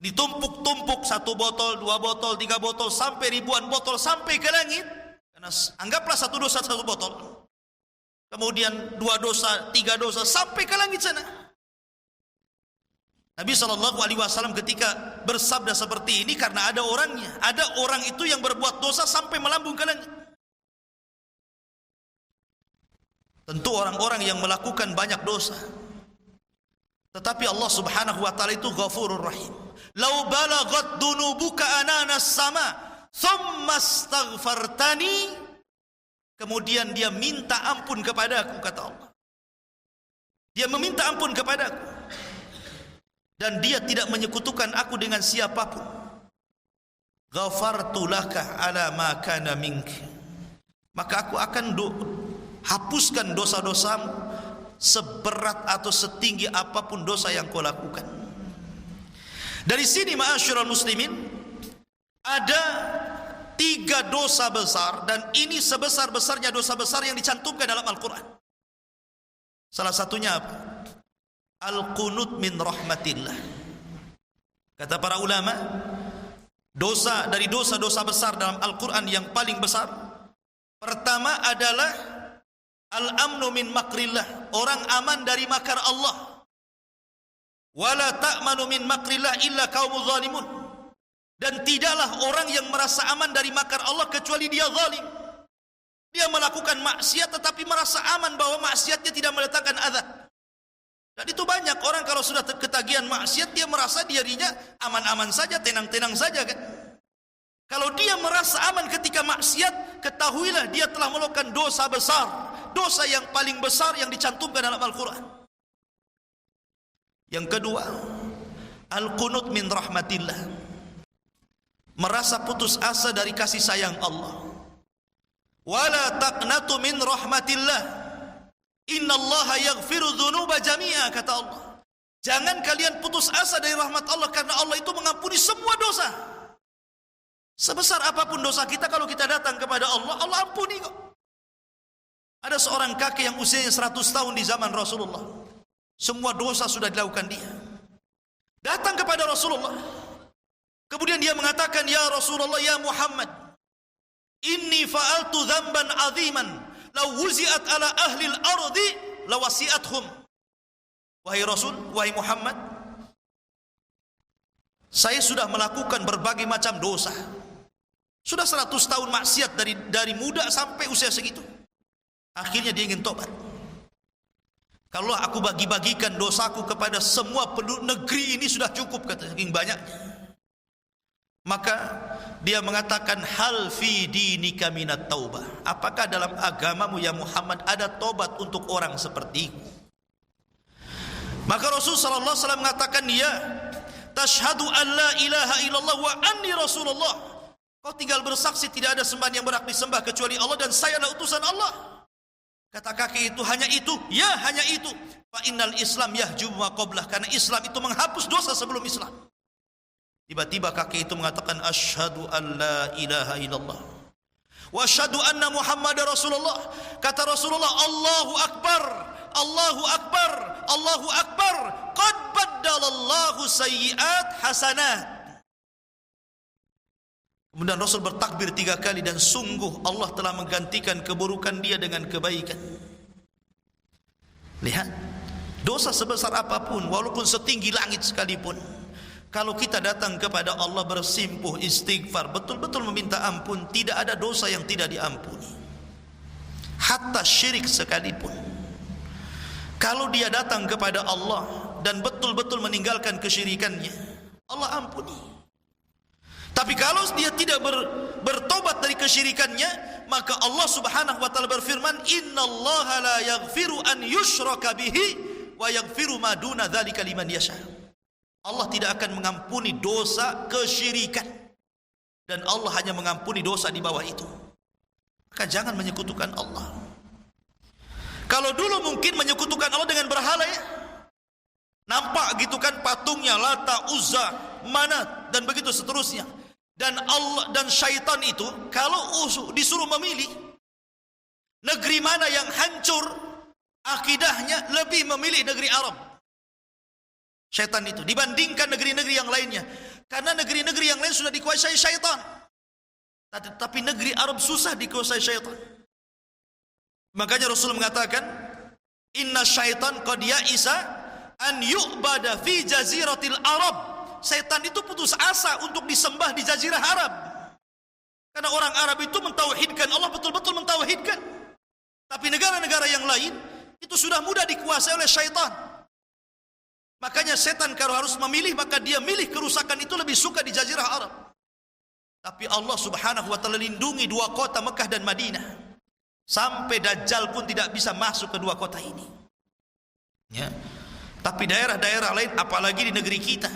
ditumpuk-tumpuk, 1 botol, 2 botol, 3 botol, sampai ribuan botol sampai ke langit. Karena anggaplah 1 dosa 1 botol. Kemudian 2 dosa, 3 dosa sampai ke langit sana. Nabi SAW ketika bersabda seperti ini karena ada orangnya. Ada orang itu yang berbuat dosa sampai melambung ke langit. Tentu orang-orang yang melakukan banyak dosa. Tetapi Allah Subhanahu wa taala itu Ghafurur Rahim. Lau balagat dunubuka ananas sama, thumma astaghfartani. Kemudian dia minta ampun kepadaku, kata Allah. Dia meminta ampun kepadaku. Dan dia tidak menyekutukan aku dengan siapapun. Ghafartu laka ala ma kana minki. Maka aku akan hapuskan dosa-dosamu seberat atau setinggi apapun dosa yang kau lakukan. Dari sini ma'asyiral muslimin, ada 3 dosa besar, dan ini sebesar-besarnya dosa besar yang dicantumkan dalam Al-Quran. Salah satunya apa? Al-qunut min rahmatillah. Kata para ulama, dosa dari dosa-dosa besar dalam Al-Quran yang paling besar, pertama adalah al-amnu min makrillah, orang aman dari makar Allah. Wala ta'manu min makrillah illa qaumuz zalimun. Dan tidaklah orang yang merasa aman dari makar Allah kecuali dia zalim. Dia melakukan maksiat tetapi merasa aman bahwa maksiatnya tidak mendatangkan azab. Dan itu banyak orang kalau sudah ketagihan maksiat, dia merasa dirinya aman-aman saja, tenang-tenang saja kan. Kalau dia merasa aman ketika maksiat, ketahuilah dia telah melakukan dosa besar, dosa yang paling besar yang dicantumkan dalam Al-Quran. Yang kedua, al-qunut min rahmatillah, merasa putus asa dari kasih sayang Allah. Wala taqnatu min rahmatillah, innallaha yaghfiru dzunuba jami'a, kata Allah. Jangan kalian putus asa dari rahmat Allah, karena Allah itu mengampuni semua dosa. Sebesar apapun dosa kita, kalau kita datang kepada Allah, Allah ampuni kok. Ada seorang kakek yang usianya 100 tahun di zaman Rasulullah. Semua dosa sudah dilakukan dia. Datang kepada Rasulullah. Kemudian dia mengatakan, "Ya Rasulullah, ya Muhammad, inni fa'altu dzamban 'aziman, law wuzi'at ala ahli al-ardi lawasi'athum." Wahai Rasul, wahai Muhammad, saya sudah melakukan berbagai macam dosa. Sudah 100 tahun maksiat dari muda sampai usia segitu. Akhirnya dia ingin tobat. Kalau aku bagi-bagikan dosaku kepada semua penduduk negeri ini sudah cukup, kata, saking banyaknya. Maka dia mengatakan, hal fi dinika minat taubah. Apakah dalam agamamu ya Muhammad ada tobat untuk orang sepertiku? Maka Rasul sallallahu alaihi wasallam mengatakan, ya, tashhadu an la ilaha illallah wa anni rasulullah. Kau tinggal bersaksi tidak ada sembahan yang berhak disembah kecuali Allah dan saya adalah utusan Allah. Kata kakek itu, hanya itu? Ya, hanya itu. Fa innal Islam yahjubu ma qablah, karena Islam itu menghapus dosa sebelum Islam. Tiba-tiba kakek itu mengatakan, asyhadu an la ilaha illallah wa asyhadu anna Muhammadar Rasulullah. Kata Rasulullah, Allahu Akbar, Allahu Akbar, Allahu Akbar, qad baddalallahu sayyi'at hasanat. Kemudian Rasul bertakbir 3 kali dan sungguh Allah telah menggantikan keburukan dia dengan kebaikan. Lihat, dosa sebesar apapun, walaupun setinggi langit sekalipun, kalau kita datang kepada Allah bersimpuh istighfar, betul-betul meminta ampun, tidak ada dosa yang tidak diampuni. Hatta syirik sekalipun, kalau dia datang kepada Allah dan betul-betul meninggalkan kesyirikannya, Allah ampuni. Tapi kalau dia tidak bertobat dari kesyirikannya, maka Allah Subhanahu wa taala berfirman, "Innallaha la yaghfiru an yushraka bihi wa yaghfiru ma duna dzalika liman yasha." Allah tidak akan mengampuni dosa kesyirikan, dan Allah hanya mengampuni dosa di bawah itu. Maka jangan menyekutukan Allah. Kalau dulu mungkin menyekutukan Allah dengan berhala, ya, nampak gitu kan patungnya Lata, Uzza, Manat, dan begitu seterusnya. Dan Allah dan syaitan itu kalau disuruh memilih negeri mana yang hancur akidahnya, lebih memilih negeri Arab. Syaitan itu dibandingkan negeri-negeri yang lainnya, karena negeri-negeri yang lain sudah dikuasai syaitan. Tapi negeri Arab susah dikuasai syaitan. Makanya Rasul mengatakan, "Inna syaitan qad ya'isa an yu'bada fi jaziratil Arab." Setan itu putus asa untuk disembah di jazirah Arab. Karena orang Arab itu mentauhidkan Allah, betul-betul mentauhidkan. Tapi negara-negara yang lain itu sudah mudah dikuasai oleh syaitan. Makanya setan kalau harus memilih, maka dia milih kerusakan itu, lebih suka di jazirah Arab. Tapi Allah Subhanahu wa taala lindungi 2 kota Mekah dan Madinah. Sampai Dajjal pun tidak bisa masuk ke 2 kota ini. Ya. Tapi daerah-daerah lain, apalagi di negeri kita,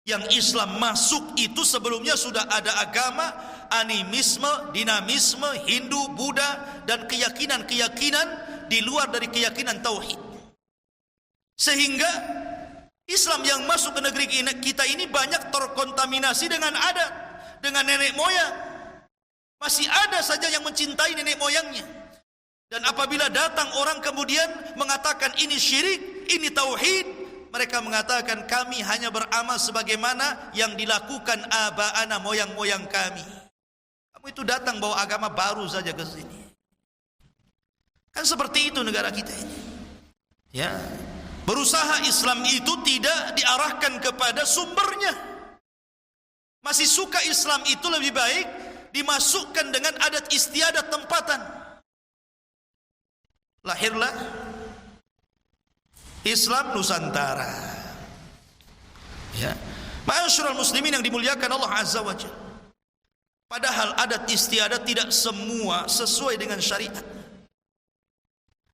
yang Islam masuk itu sebelumnya sudah ada agama, animisme, dinamisme, Hindu, Buddha, dan keyakinan-keyakinan di luar dari keyakinan tauhid. Sehingga Islam yang masuk ke negeri kita ini banyak terkontaminasi dengan adat, dengan nenek moyang. Masih ada saja yang mencintai nenek moyangnya. Dan apabila datang orang kemudian mengatakan ini syirik, ini tauhid, mereka mengatakan kami hanya beramal sebagaimana yang dilakukan aba'ana, moyang-moyang kami. Kamu itu datang bawa agama baru saja ke sini. Kan seperti itu negara kita ini. Ya, berusaha Islam itu tidak diarahkan kepada sumbernya. Masih suka Islam itu lebih baik dimasukkan dengan adat istiadat tempatan. Lahirlah Islam Nusantara. Ya, ma'asyiral muslimin yang dimuliakan Allah Azza wa Jalla. Padahal adat istiadat tidak semua sesuai dengan syariat.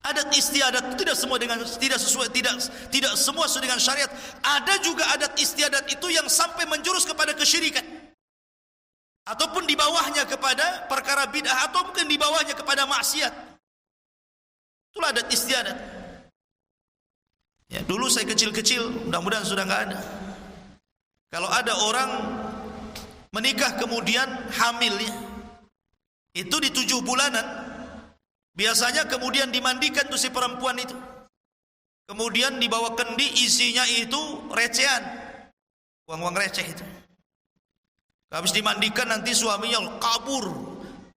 Adat istiadat itu tidak semua sesuai dengan syariat. Ada juga adat istiadat itu yang sampai menjurus kepada kesyirikan, ataupun di bawahnya kepada perkara bid'ah, atau mungkin di bawahnya kepada maksiat. Itulah adat istiadat. Ya, dulu saya kecil-kecil, mudah-mudahan sudah nggak ada. Kalau ada orang menikah kemudian hamilnya itu di 7 bulanan, biasanya kemudian dimandikan tuh si perempuan itu. Kemudian dibawa kendi, isinya itu recehan, uang-uang receh itu. Habis dimandikan nanti suaminya kabur,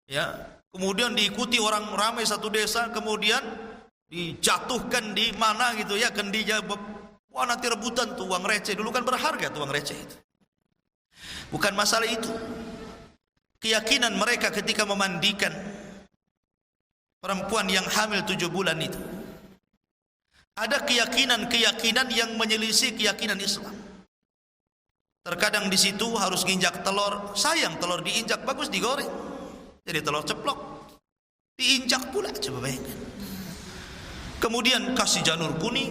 ya. Kemudian diikuti orang ramai satu desa, kemudian dijatuhkan di mana gitu ya kendinya. Wah, nanti rebutan tuh uang receh. Dulu kan berharga tuh uang receh itu. Bukan masalah itu. Keyakinan mereka ketika memandikan perempuan yang hamil 7 bulan itu, ada keyakinan-keyakinan yang menyelisih keyakinan Islam. Terkadang di situ harus nginjak telur. Sayang telur diinjak, bagus digoreng jadi telur ceplok. Diinjak pula, coba bayangkan. Kemudian kasih janur kuning,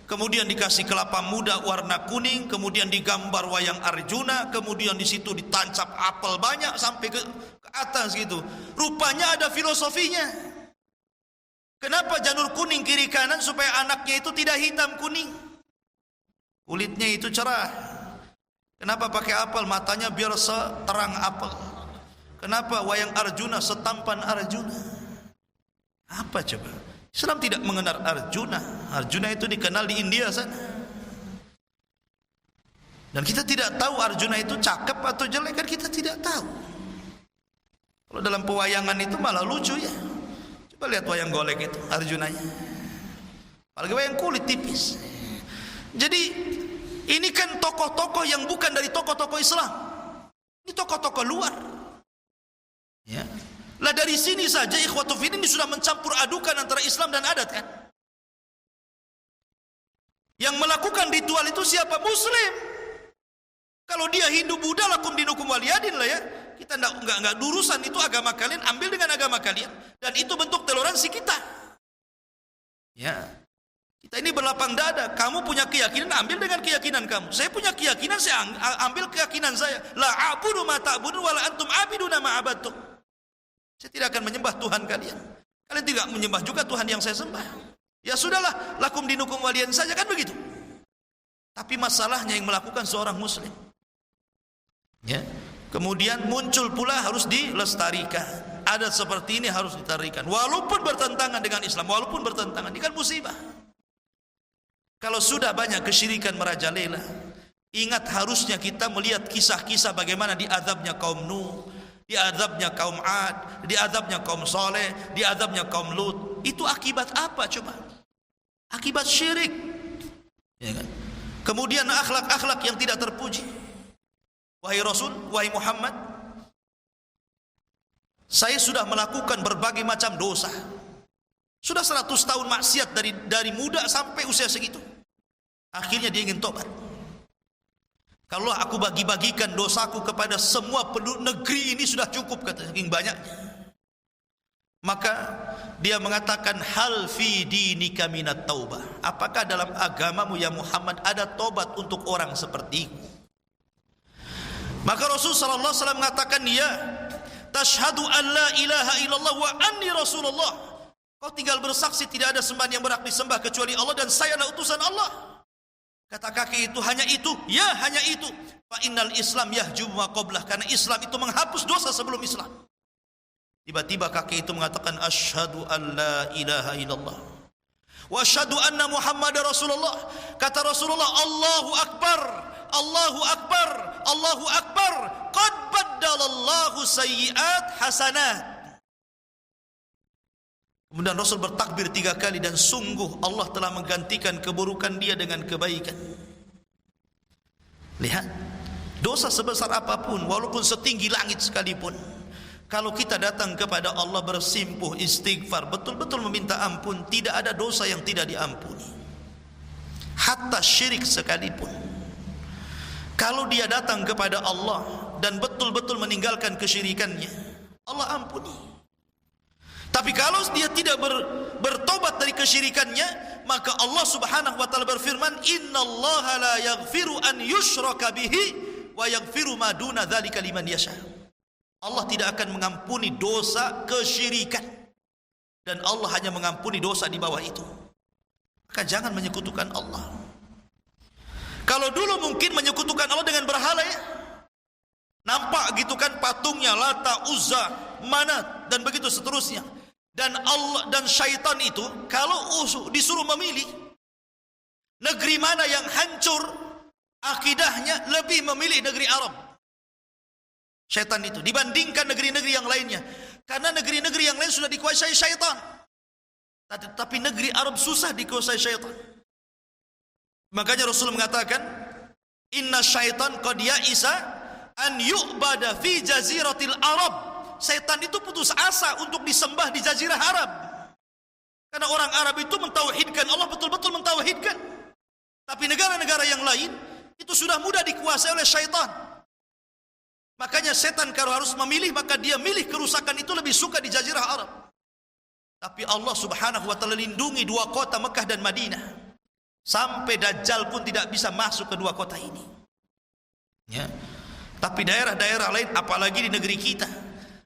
kemudian dikasih kelapa muda warna kuning, kemudian digambar wayang Arjuna, kemudian di situ ditancap apel banyak sampai ke atas gitu. Rupanya ada filosofinya. Kenapa janur kuning kiri kanan? Supaya anaknya itu tidak hitam kuning, kulitnya itu cerah. Kenapa pakai apel? Matanya biar seterang apel. Kenapa wayang Arjuna setampan Arjuna? Apa coba? Islam tidak mengenal Arjuna. Arjuna itu dikenal di India sana. Dan kita tidak tahu Arjuna itu cakep atau jelek, kan kita tidak tahu. Kalau dalam pewayangan itu malah lucu ya. Coba lihat wayang golek itu Arjunanya. Apalagi wayang kulit tipis. Jadi ini kan tokoh-tokoh yang bukan dari tokoh-tokoh Islam. Ini tokoh-tokoh luar. Ya. Lah dari sini saja ikhwatu fiddin ini sudah mencampur adukan antara Islam dan adat kan. Yang melakukan ritual itu siapa? Muslim. Kalau dia Hindu Buddha lakum dinukum waliyadin lah ya. Kita enggak urusan itu agama kalian, ambil dengan agama kalian, dan itu bentuk toleransi kita. Ya. Kita ini berlapang dada. Kamu punya keyakinan, ambil dengan keyakinan kamu. Saya punya keyakinan, saya ambil keyakinan saya. La a'budu ma ta'budun wa la antum a'biduna ma abadtum. Saya tidak akan menyembah Tuhan kalian. Kalian tidak menyembah juga Tuhan yang saya sembah. Ya sudahlah, lakum dinukum waliyan saja, kan begitu. Tapi masalahnya yang melakukan seorang muslim. Ya. Kemudian muncul pula harus dilestarikan. Adat seperti ini harus ditarikan. Walaupun bertentangan dengan Islam, walaupun bertentangan, ini kan musibah. Kalau sudah banyak kesyirikan merajalela, ingat harusnya kita melihat kisah-kisah bagaimana diazabnya kaum Nuh, diazabnya kaum Ad, diazabnya kaum Saleh, diazabnya kaum Lut. Itu akibat apa coba? Akibat syirik. Ya kan? Kemudian akhlak-akhlak yang tidak terpuji. Wahai Rasul, wahai Muhammad, saya sudah melakukan berbagai macam dosa. Sudah 100 tahun maksiat dari muda sampai usia segitu. Akhirnya dia ingin tobat. Kalau aku bagi-bagikan dosaku kepada semua penduduk negeri ini sudah cukup, katanya, saking banyaknya. Maka dia mengatakan, hal fi dinika minat taubah. Apakah dalam agamamu ya Muhammad ada tobat untuk orang sepertiku? Maka Rasulullah SAW mengatakan, ya, tashhadu an la ilaha illallah wa anni Rasulullah. Kau tinggal bersaksi tidak ada sembahan yang berhak disembah kecuali Allah dan saya adalah utusan Allah. Kata kakek itu, hanya itu? Ya, hanya itu. Fa innal Islam yahjubu ma qablah. Karena Islam itu menghapus dosa sebelum Islam. Tiba-tiba kakek itu mengatakan, asyhadu an la ilaha illallah wa asyhadu anna Muhammadar Rasulullah. Kata Rasulullah, Allahu Akbar, Allahu Akbar, Allahu Akbar. Qad baddalallahu sayyi'at hasanat. Kemudian Rasul bertakbir 3 kali dan sungguh Allah telah menggantikan keburukan dia dengan kebaikan. Lihat, dosa sebesar apapun, walaupun setinggi langit sekalipun, kalau kita datang kepada Allah bersimpuh istighfar, betul-betul meminta ampun, tidak ada dosa yang tidak diampuni. Hatta syirik sekalipun. Kalau dia datang kepada Allah dan betul-betul meninggalkan kesyirikannya, Allah ampuni. Tapi kalau dia tidak bertobat dari kesyirikannya, maka Allah Subhanahu wa taala berfirman, innallaha la yaghfiru an yushraka bihi wa yaghfiru ma duna dzalika liman yasha. Allah tidak akan mengampuni dosa kesyirikan, dan Allah hanya mengampuni dosa di bawah itu. Maka jangan menyekutukan Allah. Kalau dulu mungkin menyekutukan Allah dengan berhala ya, nampak gitu kan patungnya Lata, Uzza, Manat dan begitu seterusnya. Dan Allah dan syaitan itu kalau disuruh memilih negeri mana yang hancur akidahnya, lebih memilih negeri Arab. Syaitan itu dibandingkan negeri-negeri yang lainnya. Karena negeri-negeri yang lain sudah dikuasai syaitan. Tapi negeri Arab susah dikuasai syaitan. Makanya Rasul mengatakan, inna syaitan qad ya'isa an yu'bada fi jaziratil Arab. Setan itu putus asa untuk disembah di jazirah Arab. Karena orang Arab itu mentauhidkan Allah, betul-betul mentauhidkan. Tapi negara-negara yang lain itu sudah mudah dikuasai oleh syaitan. Makanya setan kalau harus memilih, maka dia milih kerusakan itu lebih suka di jazirah Arab. Tapi Allah Subhanahu wa taala lindungi 2 kota Mekah dan Madinah. Sampai Dajjal pun tidak bisa masuk ke 2 kota ini. Ya. Tapi daerah-daerah lain, apalagi di negeri kita,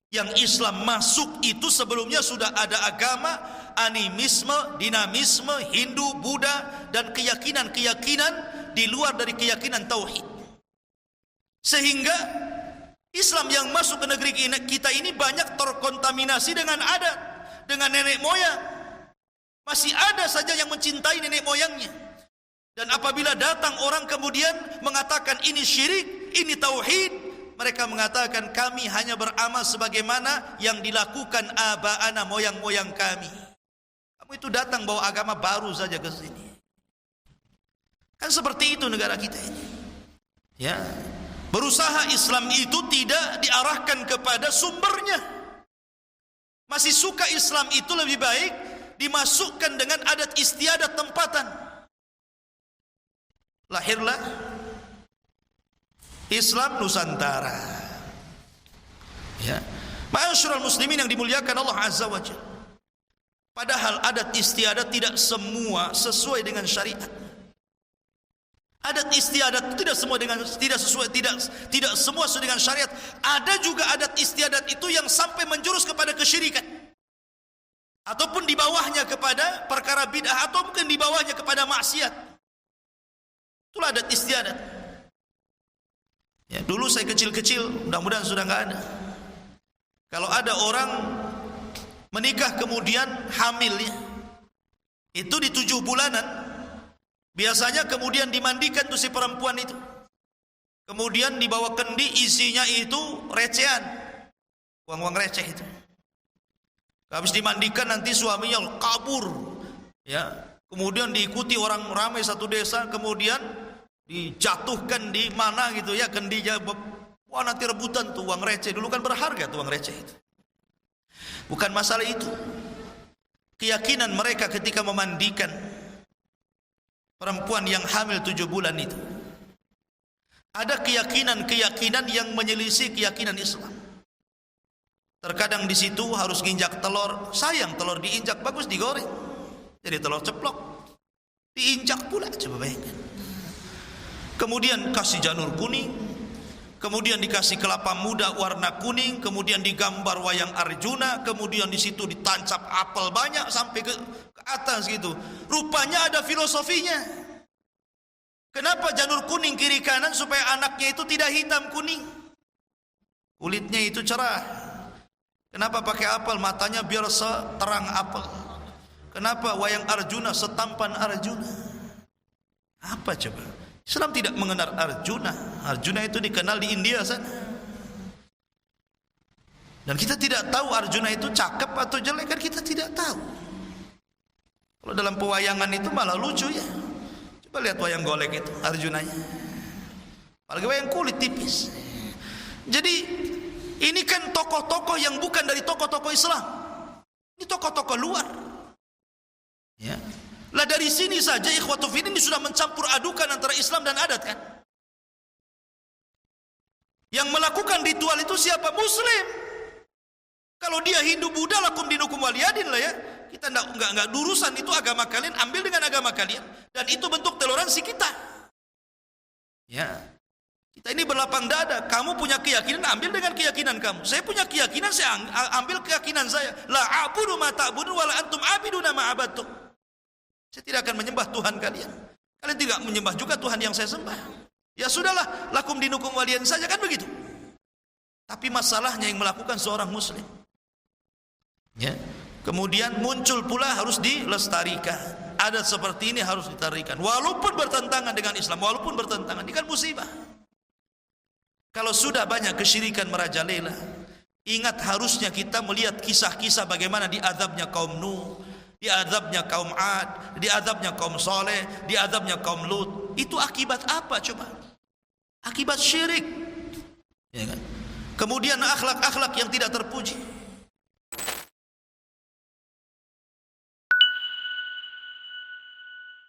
yang Islam masuk itu sebelumnya sudah ada agama, animisme, dinamisme, Hindu, Buddha, dan keyakinan-keyakinan di luar dari keyakinan tauhid. Sehingga Islam yang masuk ke negeri kita ini banyak terkontaminasi dengan adat, dengan nenek moyang. Masih ada saja yang mencintai nenek moyangnya. Dan apabila datang orang kemudian mengatakan ini syirik, ini tauhid, mereka mengatakan kami hanya beramal sebagaimana yang dilakukan abaana, moyang-moyang kami. Kamu itu datang bawa agama baru saja ke sini. Kan seperti itu negara kita ini. Ya. Berusaha Islam itu tidak diarahkan kepada sumbernya. Masih suka Islam itu lebih baik dimasukkan dengan adat istiadat tempatan. Lahirlah Islam Nusantara. Ya. Ma'asyiral muslimin yang dimuliakan Allah Azza wa Jalla. Padahal adat istiadat tidak semua sesuai dengan syariat. Adat istiadat itu tidak semua sesuai dengan syariat. Ada juga adat istiadat itu yang sampai menjurus kepada kesyirikan. Ataupun di bawahnya kepada perkara bid'ah, atau mungkin di bawahnya kepada maksiat. Itulah adat istiadat. Ya, dulu saya kecil-kecil, mudah-mudahan sudah enggak ada. Kalau ada orang menikah kemudian hamil ya, itu di 7 bulanan, biasanya kemudian dimandikan tuh si perempuan itu. Kemudian dibawa kendi, isinya itu recehan, uang-uang receh itu. Habis dimandikan nanti suaminya kabur, ya. Kemudian diikuti orang ramai satu desa, kemudian dijatuhkan di mana gitu ya kendinya. Wah nanti rebutan tuh uang receh, dulu kan berharga tuh uang receh itu. Bukan masalah itu. Keyakinan mereka ketika memandikan perempuan yang hamil 7 bulan itu, ada keyakinan-keyakinan yang menyelisih keyakinan Islam. Terkadang di situ harus nginjak telur, sayang telur diinjak bagus digoreng, jadi telur ceplok, diinjak pula, coba bayangkan. Kemudian kasih janur kuning, kemudian dikasih kelapa muda warna kuning, kemudian digambar wayang Arjuna, kemudian di situ ditancap apel banyak sampai ke atas gitu. Rupanya ada filosofinya. Kenapa janur kuning kiri kanan? Supaya anaknya itu tidak hitam kuning, kulitnya itu cerah. Kenapa pakai apel? Matanya biar seterang apel. Kenapa wayang Arjuna setampan Arjuna? Apa coba? Islam tidak mengenal Arjuna. Arjuna itu dikenal di India sana. Dan kita tidak tahu Arjuna itu cakep atau jelek, kan kita tidak tahu. Kalau dalam pewayangan itu malah lucu ya. Coba lihat wayang golek itu Arjunanya. Apalagi wayang kulit tipis. Jadi ini kan tokoh-tokoh yang bukan dari tokoh-tokoh Islam. Ini tokoh-tokoh luar. Ya. Lah dari sini saja ikhwatu fiddin ini sudah mencampur adukan antara Islam dan adat kan. Yang melakukan ritual itu siapa? Muslim. Kalau dia Hindu Buddha lakum dinukum waliyadin lah ya. Kita enggak urusan, itu agama kalian, ambil dengan agama kalian, dan itu bentuk toleransi kita. Ya. Kita ini berlapang dada. Kamu punya keyakinan, ambil dengan keyakinan kamu. Saya punya keyakinan, saya ambil keyakinan saya. La a'budu ma ta'budun wa la antum 'abiduna ma 'abadtum. Saya tidak akan menyembah Tuhan kalian. Kalian tidak menyembah juga Tuhan yang saya sembah. Ya sudahlah, lakum dinukum waliyan saja, kan begitu. Tapi masalahnya yang melakukan seorang muslim. Ya. Kemudian muncul pula harus dilestarikan. Adat seperti ini harus ditarikan. Walaupun bertentangan dengan Islam, walaupun bertentangan, ini kan musibah. Kalau sudah banyak kesyirikan merajalela, ingat harusnya kita melihat kisah-kisah bagaimana diazabnya kaum Nuh, diazabnya kaum Ad, diazabnya kaum Saleh, diazabnya kaum Lut. Itu akibat apa coba? Akibat syirik. Ya kan? Kemudian akhlak-akhlak yang tidak terpuji.